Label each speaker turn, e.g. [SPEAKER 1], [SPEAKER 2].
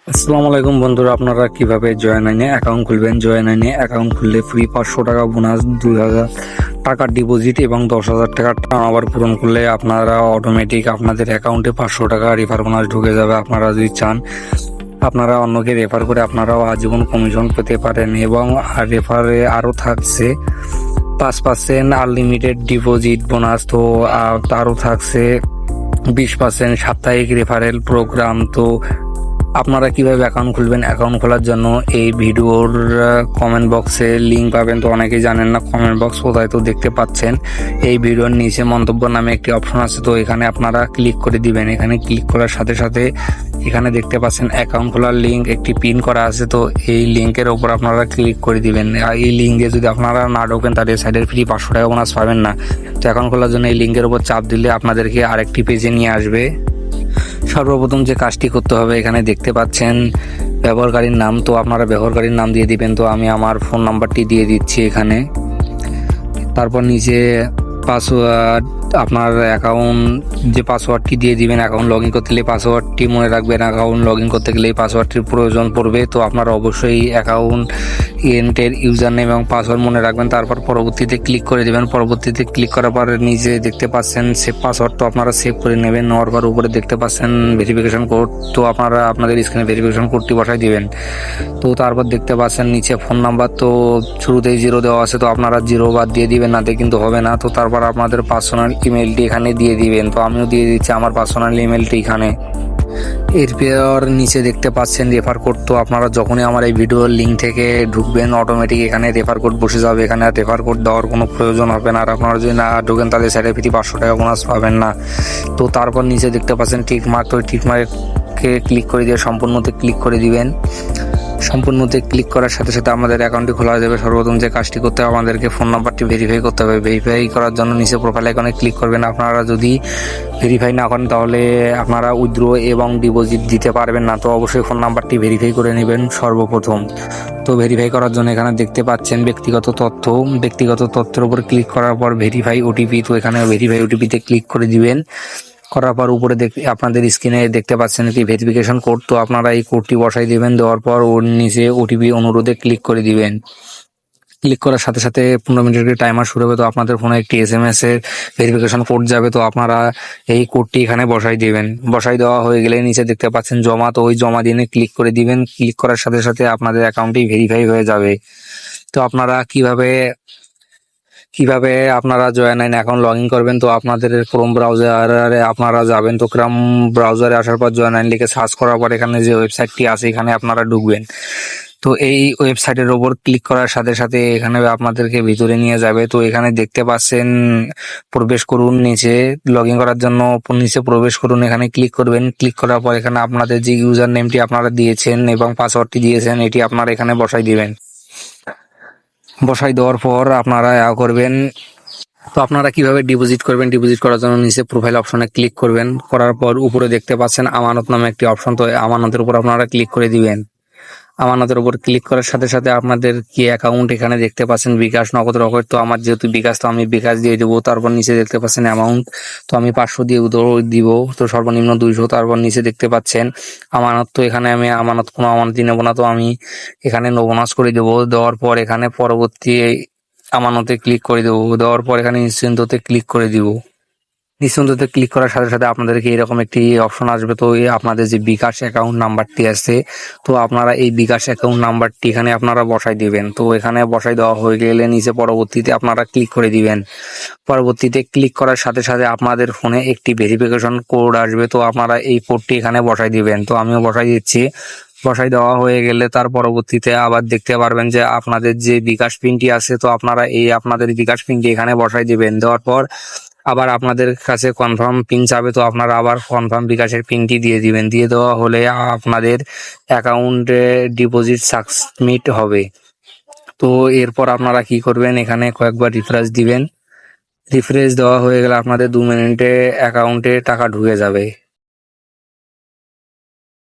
[SPEAKER 1] আসসালামু আলাইকুম বন্ধুরা, আপনারা কিভাবে জয়েনাইনে অ্যাকাউন্ট খুলবেন। জয়েনাইনে অ্যাকাউন্ট খুললে ফ্রি 500 টাকা বোনাস, 2000 টাকা ডিপোজিট এবং 10,000 টাকা টার্নওভার পূরণ করলে আপনারা অটোমেটিক আপনাদের অ্যাকাউন্টে 500 টাকা রেফার বোনাস ঢুকে যাবে। আপনারা যদি চান আপনারা অন্যকে রেফার করে আপনারাও আজীবন কমিশন পেতে পারেন এবং রেফারে আরও থাকছে 5% আনলিমিটেড ডিপোজিট বোনাস। তো তারও থাকছে 20% সাপ্তাহিক রেফারেল প্রোগ্রাম। তো আপনারা কিভাবে অ্যাকাউন্ট খুলবেন, অ্যাকাউন্ট খোলার জন্য এই ভিডিওর কমেন্ট বক্সে লিঙ্ক পাবেন। তো অনেকেই জানেন না কমেন্ট বক্স কোথায়, তো দেখতে পাচ্ছেন এই ভিডিওর নিচে মন্তব্য নামে একটি অপশন আছে। তো এখানে আপনারা ক্লিক করে দিবেন। এখানে ক্লিক করার সাথে সাথে এখানে দেখতে পাচ্ছেন অ্যাকাউন্ট খোলার লিঙ্ক একটি পিন করা আছে। তো এই লিঙ্কের ওপর আপনারা ক্লিক করে দিবেন। এই লিঙ্কে যদি আপনারা না ঢোকেন তাহলে সাইডের ফ্রি 500 টাকা বোনাস পাবেন না। তো অ্যাকাউন্ট খোলার জন্য এই লিঙ্কের উপর চাপ দিলে আপনাদেরকে আরেকটি পেজে নিয়ে আসবে। সর্বপ্রথম যে কাজটি করতে হবে, এখানে দেখতে পাচ্ছেন ব্যবহারকারীর নাম। তো আপনারা ব্যবহারকারীর নাম দিয়ে দিবেন। তো আমি আমার ফোন নাম্বারটি দিয়ে দিচ্ছি এখানে। তারপর নিচে পাসওয়ার্ড, আপনার অ্যাকাউন্ট যে পাসওয়ার্ডটি দিয়ে দিবেন। অ্যাকাউন্ট লগ ইন করতে গেলে পাসওয়ার্ডটি মনে রাখবেন। অ্যাকাউন্ট লগ ইন করতে গেলে এই পাসওয়ার্ডটির প্রয়োজন পড়বে। তো আপনারা অবশ্যই অ্যাকাউন্টের ইউজার নেম এবং পাসওয়ার্ড মনে রাখবেন। তারপর পরবর্তীতে ক্লিক করে দেবেন। পরবর্তীতে ক্লিক করার পর নিচে দেখতে পাচ্ছেন সেভ পাসওয়ার্ড। তো আপনারা সেভ করে নেবেন। নেওয়ার পর উপরে দেখতে পাচ্ছেন ভেরিফিকেশন কোড। তো আপনারা আপনাদের স্ক্রিনে ভেরিফিকেশন কোডটি বসাই দিবেন। তো তারপর দেখতে পাচ্ছেন নিচে ফোন নাম্বার। তো শুরুতেই 0 দেওয়া আছে, তো আপনারা 0 বাদ দিয়ে দিবেন, নাতে কিন্তু হবে না। তো তারপর আপনাদের পার্সোনাল ইমেলটি এখানে দিয়ে দিবেন। তো আমিও দিয়ে দিচ্ছি আমার পার্সোনাল ইমেলটি এখানে। এরপর নিচে দেখতে পাচ্ছেন রেফার কোড। তো আপনারা যখনই আমার এই ভিডিওর লিঙ্ক থেকে ঢুকবেন অটোমেটিক এখানে রেফার কোড বসে যাবে। এখানে আর রেফার কোড দেওয়ার কোনো প্রয়োজন হবে না। আর আপনারা যদি না ঢুকেন তাহলে সাইডে ফ্রি 500 টাকা বোনাস পাবেন না। তো তারপর নিচে দেখতে পাচ্ছেন টিক মার্ক। তো টিক মার্কে ক্লিক করে দিয়ে সম্পূর্ণতে ক্লিক করে দিবেন। সম্পূর্ণতে ক্লিক করার সাথে সাথে আমাদের অ্যাকাউন্টটি খোলা যাবে। সর্বপ্রথম যে কাজটি করতে হবে, আমাদেরকে ফোন নাম্বারটি ভেরিফাই করতে হবে। ভেরিফাই করার জন্য নিচে প্রোফাইল আইকনে ক্লিক করবেন। আপনারা যদি ভেরিফাই না করেন তাহলে আপনারা উইথড্র এবং ডিপোজিট দিতে পারবেন না। তো অবশ্যই ফোন নাম্বারটি ভেরিফাই করে নেবেন সর্বপ্রথম। তো ভেরিফাই করার জন্য এখানে দেখতে পাচ্ছেন ব্যক্তিগত তথ্য। ব্যক্তিগত তথ্যের উপর ক্লিক করার পর ভেরিফাই ওটিপি। তো এখানে ভেরিফাই ওটিপিতে ক্লিক করে দিবেন। করার পর উপরে আপনাদের স্ক্রিনে দেখতে পাচ্ছেন কি ভেরিফিকেশন কোড। তো আপনারা এই কোডটি বসাই দিবেন। দেওয়ার পর ওর নিচে ওটিপি অনুরোধে ক্লিক করে দিবেন। ক্লিক করার সাথে সাথে 15 মিনিটের টাইমার শুরু হবে। তো আপনাদের ফোনে একটি SMS এর ভেরিফিকেশন কোড যাবে। তো আপনারা এই কোডটি এখানে বসাই দিবেন। বসাই দেওয়া হয়ে গেলে নিচে দেখতে পাচ্ছেন জমা। তো ওই জমা দিনে ক্লিক করে দিবেন। ক্লিক করার সাথে সাথে আপনাদের অ্যাকাউন্টটি ভেরিফাই হয়ে যাবে। তো আপনারা কিভাবে আপনারা জয়েনাইন অ্যাকাউন্ট লগ ইন করবেন। তো আপনাদের ক্রোম ব্রাউজারে আপনারা যাবেন। তো ক্রোম ব্রাউজারে আসার পর জয়েনাইন লিখে সার্চ করার পর এখানে যে ওয়েবসাইটটি আছে এখানে আপনারা ঢুকবেন। তো এই ওয়েবসাইটের ওপর ক্লিক করার সাথে সাথে এখানে আপনাদেরকে ভিতরে নিয়ে যাবে। তো এখানে দেখতে পাচ্ছেন প্রবেশ করুন। নিচে লগ ইন করার জন্য নিচে প্রবেশ করুন, এখানে ক্লিক করবেন। ক্লিক করার পর এখানে আপনাদের যে ইউজার নেমটি আপনারা দিয়েছেন এবং পাসওয়ার্ডটি দিয়েছেন এটি আপনারা এখানে বসাই দিবেন। বসাই দেওয়ার পর আপনারা করবেন। তো আপনারা কিভাবে ডিপোজিট করবেন, ডিপোজিট করার জন্য নিচে প্রোফাইল অপশনে ক্লিক করবেন। করার পর উপরে দেখতে পাচ্ছেন আমানত নামে একটি অপশন। তো আমানতের উপর আপনারা ক্লিক করে দিবেন। আমানতের উপর ক্লিক করার সাথে সাথে আপনাদের কি অ্যাকাউন্ট এখানে দেখতে পাচ্ছেন বিকাশ, নগদ, রকেট। তো আমার যেহেতু বিকাশ, তো আমি বিকাশ দিয়ে দেবো। তারপর নিচে দেখতে পাচ্ছেন অ্যামাউন্ট। তো আমি 500 দিয়ে দিব। তো সর্বনিম্ন 200। তারপর নিচে দেখতে পাচ্ছেন আমানত। তো এখানে আমি কোনো আমানতই নেবো না। তো আমি এখানে নো বোনাস করে দেবো। দেওয়ার পর এখানে পরবর্তী আমানতে ক্লিক করে দেবো। দেওয়ার পর এখানে নিশ্চিন্ততে ক্লিক করে দিব। নিঃসন্দেহে ক্লিক করার সাথে সাথে আপনাদেরকে এরকম একটি অপশন আসবে। তো আপনাদের যে বিকাশ অ্যাকাউন্ট নাম্বারটি আছে, তো আপনারা এই বিকাশ অ্যাকাউন্ট নাম্বারটি এখানে আপনারা বসাই দিবেন। তো এখানে বসাই দেওয়া হয়ে গেলে নিচে পরবর্তীতে আপনারা ক্লিক করে দিবেন। পরবর্তীতে ক্লিক করার সাথে সাথে আপনাদের ফোনে একটি ভেরিফিকেশন কোড আসবে। তো আপনারা এই কোডটি এখানে বসাই দিবেন। তো আমিও বসাই দিচ্ছি। বসাই দেওয়া হয়ে গেলে তার পরবর্তীতে আবার দেখতে পারবেন যে আপনাদের যে বিকাশ পিনটি আছে, তো আপনারা আপনাদের বিকাশ পিনটি এখানে বসাই দিবেন। দেওয়ার পর আবার আপনাদের কাছে কনফার্ম পিন চাবে। তো আপনারা আবার কনফার্ম বিকাশের পিনটি দিয়ে দিবেন। দিয়ে দেওয়া হলে আপনাদের অ্যাকাউন্টে ডিপোজিট সাবমিট হবে। তো এরপর আপনারা কি করবেন, এখানে কয়েকবার রিফ্রেশ দিবেন। রিফ্রেশ দেওয়া হয়ে গেলে আপনাদের 2 মিনিটে অ্যাকাউন্টে টাকা ঢুকে যাবে।